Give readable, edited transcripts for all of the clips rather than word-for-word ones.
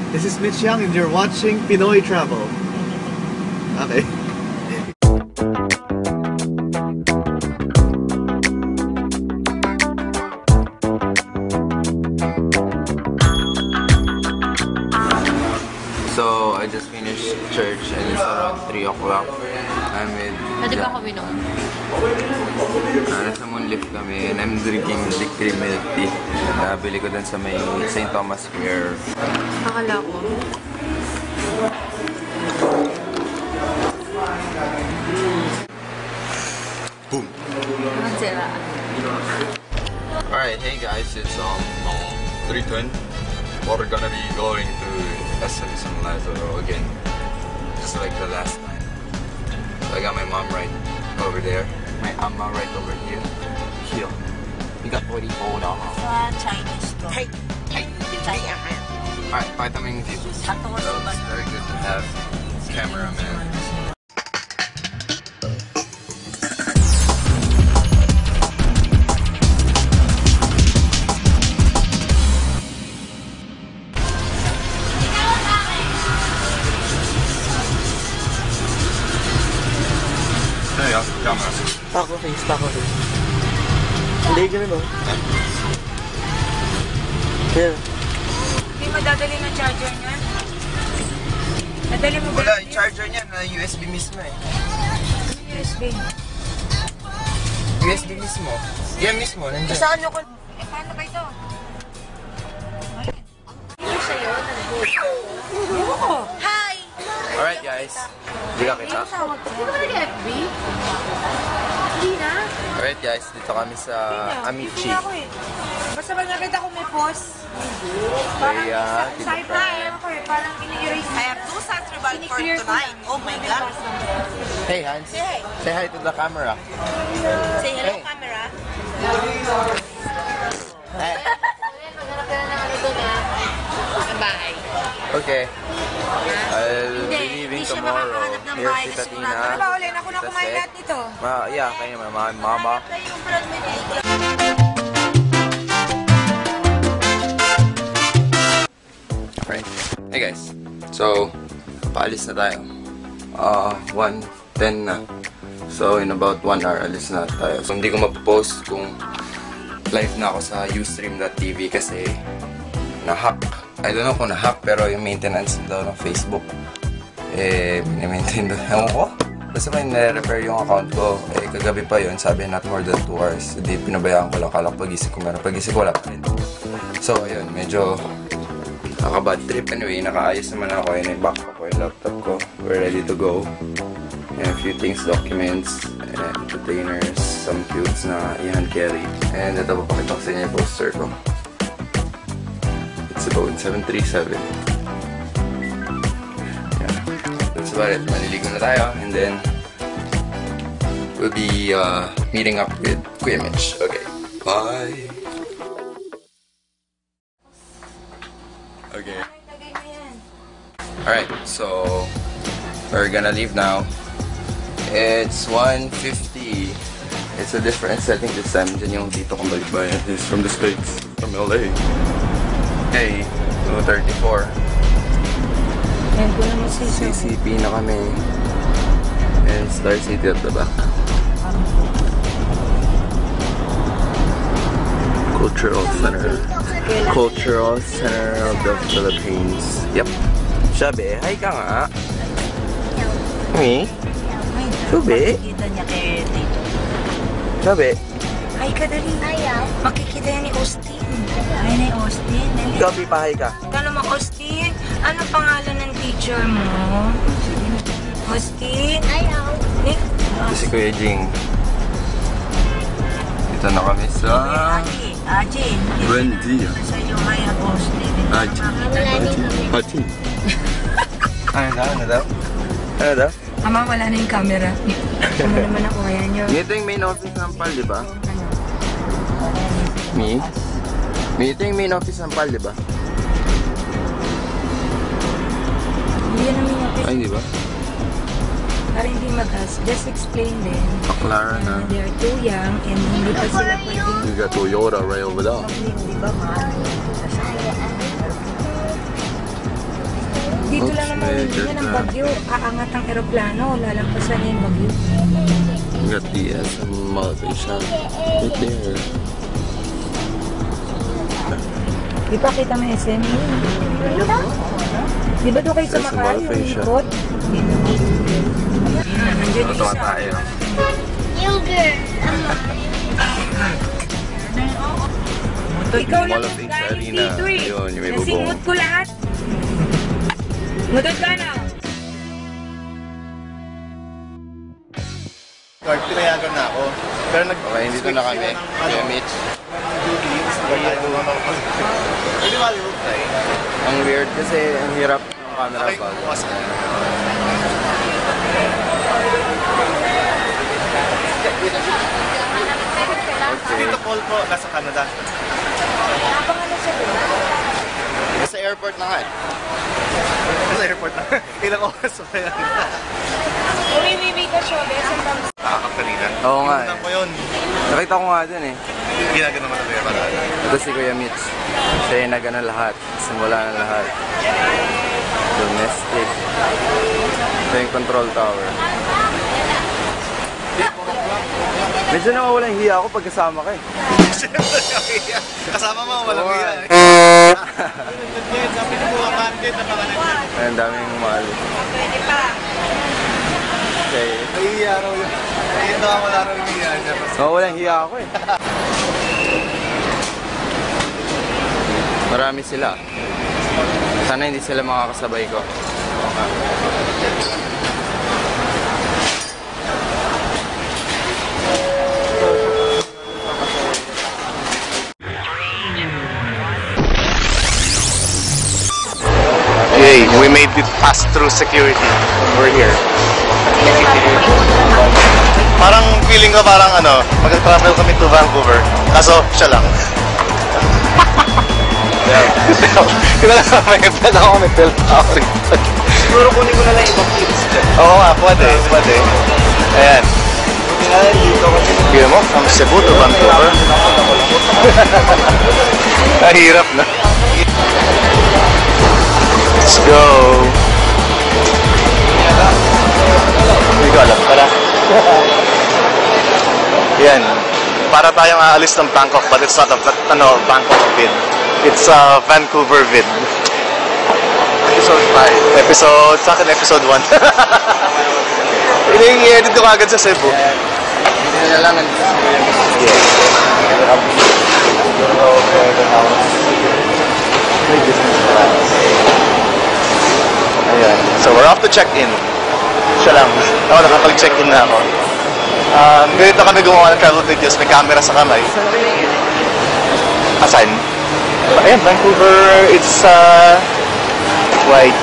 This is Mitch Young and you're watching Pinoy Travel. Okay. So, I just finished church and it's around 3 o'clock. I'm with... Pwede ba kami no? Nasa Moonleaf kami and I'm drinking Big Cream Milk Tea. Nabili ko dun sa may St. Thomas Square. Akala ko. Boom! Alright, hey guys, it's 3:10. We're gonna be going to SM San Lazaro again, just like the last time. So I got my mom right over there, my ama right over here. Here, we got $44. Chinese store. Hey, China. Alright, pakita mo yung view. So it's very good to have cameraman. Hey, how's the camera? Pako face. Hindi ganun o. Here. Hindi madadali ng charger niyan? Nadali mo ba? Wala, yung charger niya na USB mismo eh. USB. USB mismo. Yan mismo, nandiyan. Saan ako? Paano ba ito? Ano sa'yo? Oo! Hi! Alright guys, hindi ka kita. Hindi ka ba nag-FB? Hindi na? Alright guys, dito kami sa Amici. Hindi ako eh. Basta pag nakita ko may post. Kaya, Parang parang ini-erase. I have 2 sets for tonight. Oh my God. Hey Hans, say hi to the camera. Say hello, Hey. camera. Hey. Maghanap ka na ng ano doon ah. Bye. Okay. I'll be leaving tomorrow. Here's si Tatina. Ano ba ulit? Ako na kumain lahat nito. Yeah, kayo naman, mama. Right. Hey guys. So, paalis na tayo. 1:10 na. So, in about 1 hour, alis na tayo. So, hindi ko mapopost kung live na ako sa Ustream.tv kasi na-hack. I don't know kung na-hack, pero yung maintenance daw ng Facebook mini-maintain daw. Ewan ko. Basta may nare-repair yung account ko. Kagabi pa yun, sabi not more than 2 hours. Hindi, pinabayaan ko lang. Kala ko pag-isip ko meron. Pag-isip ko wala pa rin. So, ayun. Medyo naka-bad trip. Anyway, nakaayos naman ako. Yun yung backpack ko, yung laptop ko. We're ready to go. And a few things, documents, and entertainers, some cubes na i-hand carry. And ito, papakita ko sa inyo yung poster ko. It's about 737. Yeah, that's about it. Maliligo na tayo, and then we'll be meeting up with Kuya Mitch. Okay, bye! Okay. Alright, so we're gonna leave now. It's 1:50. It's a different setting this time. Diyan yung dito kong balikbayan. He's from the States, from LA. Okay, 2:34. Yan ko naman CCP na kami. And Star City at the back. Cultural Center. Cultural Center of the Philippines. Yep. Sabi, hi ka nga. Me? Sabi? Makikita niya kay Tito. Sabi? Ay ka dali. Ayaw. Makikita yan ni Austin. Ay ni Austin. Ikaw, pipahay ka. Ikaw naman Austin. Ano pangalan ng teacher mo? Austin? Ayaw. Ito si Kuya Jing. Dito na kami sa... Ajin. Buen dia. Sa iyo ay Austin. Ajin. Ano daw? Ano daw? Ama, wala na yung camera. Ano naman ako kaya niyo? Ito yung main office ng PAL, di ba? Me? Ito yung main office ng PAL, di ba? Hindi yan ang main office. Ay, di ba? Para hindi mag-ask, just explain din. Paklara na. They are too young and hindi pa sila pwedeng... You got Toyota right over there. Di ba, mahal? dito Oops, lang naman may hindi ng jet bagyo. Aangat ang eroplano, lalampasan niya yung bagyo. We got the SM Malvasia right there. Di ba kita mo SM? Di ba doon kayo sumakay yung Malvasia. ikot? Nandiyan yung isa. tayo. Ikaw lang Mall of Asia galing Arena. dito eh. Yun, yung may bubong. Nasingot ko lahat. Mudod ka na. Card, pinayagan na ako. Pero Okay, dito na kami. Kuya Mitch. Hindi ba yung try? Ang weird kasi ang hirap ng camera Okay, pag... bukas na. Dito call ko, nasa Canada. Sa airport na nga eh. Nasa airport na. Ilang oras pa yan. Umiwibig ka siya, besan pa. Nakakakalina. Oo nga eh. Pinunan ko yun. Nakita ko nga dun eh. Ginagano naman ang para. Ito si Kuya Mitch. Siya yung nagana lahat. Simula na lahat. Domestic. Ito yung control tower. Medyo nawawalang hiya ako pag kasama ka eh. Siyempre, kasama mo, walang Oo, hiya. eh. Sabi ko mga bandit na mga nagsisit. Ay, ang daming mahal. Okay. Nahihiya raw yun. Ito ako wala raw yung hiya niya. Nawawalang hiya ako eh. Marami sila. Sana hindi sila makakasabay ko. Yay, we made it past through security. We're here. Parang feeling ko parang ano, mag-travel kami to Vancouver. Kaso, siya lang. Kailangan ako may belt ako. Siguro kunin ko na lang ibang clips dyan. Oo nga, pwede. Ayan. Kaya mo, from Cebu to Vancouver. Nahirap na. Let's go. Hindi ko alam pala. Yan. Para tayong aalis ng Bangkok, but it's not a Bangkok vid. It's a Vancouver vid. Episode 5. Sa akin, episode 1. I-edit ko agad sa Cebu. Hindi na lang nandito si Kuya Mitch. Ayan. So we're off to check-in. Siya lang. Ako, nakapag-check-in na ako. Ganito kami gumawa ng travel videos. May camera sa kamay. Asan? Ayan, Vancouver. It's white.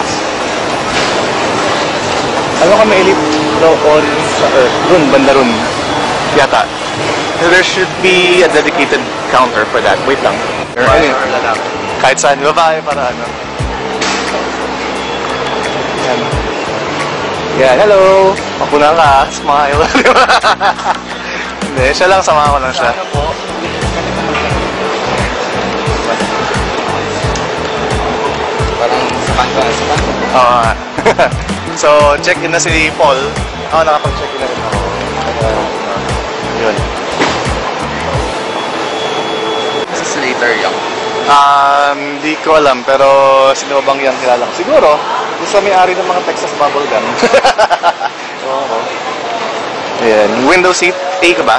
Ano kami elip doon sa Earth? Dun, banda ron. Yata. So there should be a dedicated counter for that. Wait lang. Kahit saan, babae para ano. Yan. Yan, hello! Mapuna ka, smile. Hindi, siya lang, sama ko lang siya. Parang sa Oo nga. So, check-in na si Paul. Ako, nakapag-check-in na rin ako. Yun. This is later young. Hindi ko alam, pero sino bang yung kilala ko? Siguro, yung sa may-ari ng mga Texas bubble gum. Oo. Ayan. Window seat, A ka ba?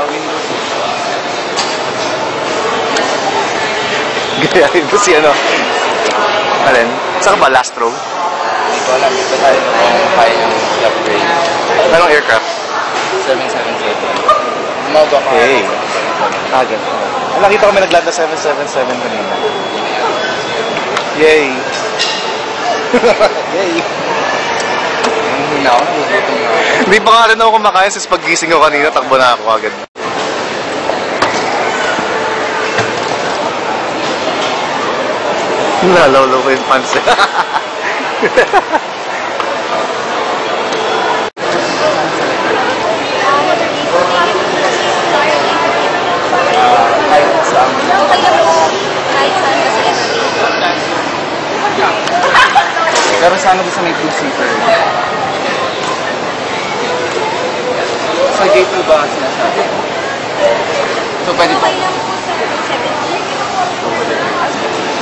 Window seat. Gayahin ko si ano. Alin? Saan ka ba? Last row? Hindi ko alam. Ito tayo kung kaya yung upgrade. Anong aircraft? 777. Umaga ka. Okay. Ganun. Nakita ko may nag-land na 777 kanina. Yay! Yay! Hindi na ako. Nagugutom na ako. Hindi pa nga rin ako kumakain since pag-gising ko kanina, takbo na ako agad. Nalawlaw ko yung pants eh. Pero sana doon sa may two-seater. Sa gate 2 ba sinasabi? So, pwede po.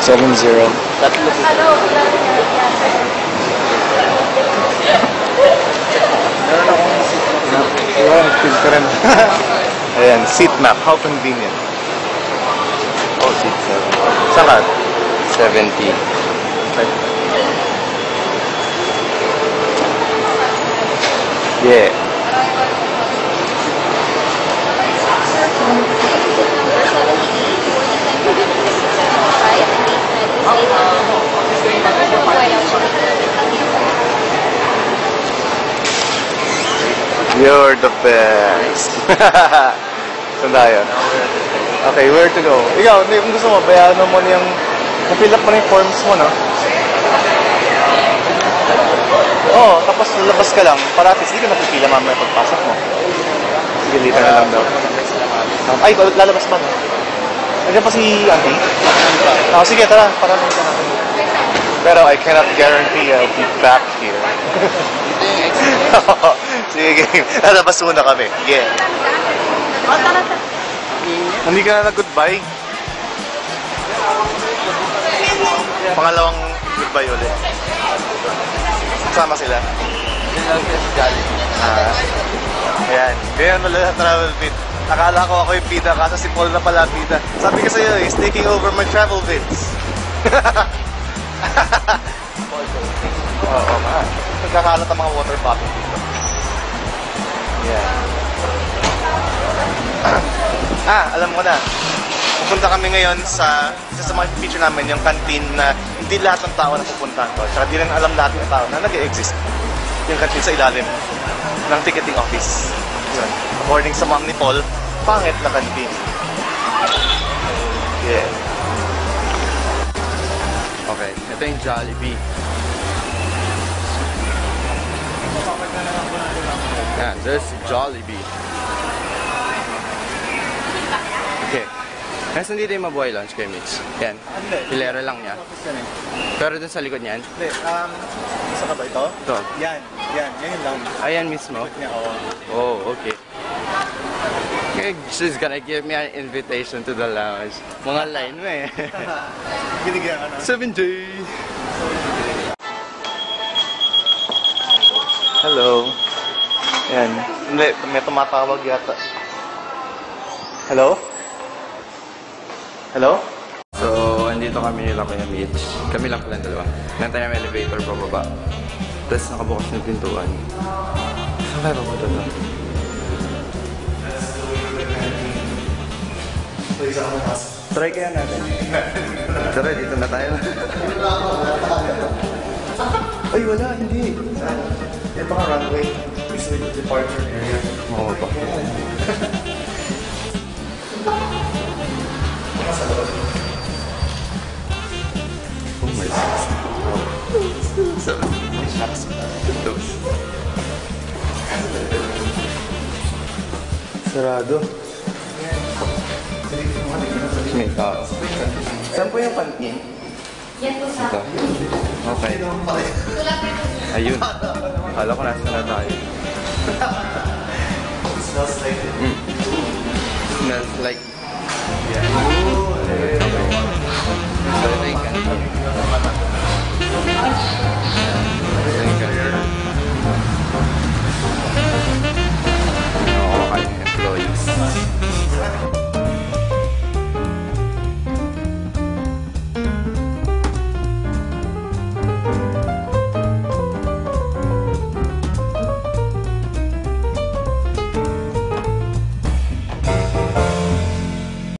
7-0. Tatlo po. Meron akong Yun, feel ko rin. Ayan, seat map. How convenient. oh, seat 7. Saan ka? 70. Yeah. You're the best. Saan tayo? Okay, where to go? Ikaw, hindi, kung gusto mo, bayaran mo na yung na-fill up mo na yung forms mo, no? Oo, tapos lalabas ka lang para at least hindi ka napipila mamaya pagpasok mo. Sige, later na lang daw. Ay, lalabas pa, no? Nandiyan pa si Auntie? Oh, sige, tara, para naman ka natin. Pero I cannot guarantee I'll be back here. Sige, lalabas muna kami. Yeah. Hindi ka na nag-goodbye. Pangalawang goodbye ulit. Kasama sila. Ayan. Ganyan pala travel bit. Akala ko ako yung pida, kaso si Paul na pala pida. Sabi ko sa'yo, he's taking over my travel bits. Oo, man. Nagkakalat ang mga water bottle dito. Yeah. Alam ko na. Pupunta kami ngayon sa isa sa mga feature namin, yung canteen na hindi lahat ng tao na pupuntahan ko. Tsaka di rin alam lahat ng tao na nag-exist. Yung canteen sa ilalim ng ticketing office. Yun. According sa mom ni Paul, pangit na canteen. Yeah. Okay, ito yung Jollibee. Yan, there's Jollibee. Okay. Kasi hindi din mabuhay lunch kay Mitch. Yan. Hilera lang niya. Pero dun sa likod niyan. Hindi, isa ka ba ito? Ito. Yan yung lang. Ayan mismo. Niya, oo. Oh, okay. Okay, she's gonna give me an invitation to the lounge. Mga line mo eh. Binigyan ka na. 7J! Hello. Yan. Hindi, may tumatawag yata. Hello? Hello? So, andito kami nila Kuya Mitch. Kami lang pala dalawa. Nantay namin elevator pababa. Tapos nakabukas ng pintuan. Saan kayo papunta doon? Try kaya natin. Tara, dito na tayo. Ay, wala, hindi. Ito ka runway. This is the departure area. Oo ba? Oh my God. Sarado. May tao. Saan po yung canteen? Yan po sa... Ito. Okay. Ayun. Akala ko nasa na tayo. It smells like it. Smells like... Yeah. Okay. So, ito yung canteen.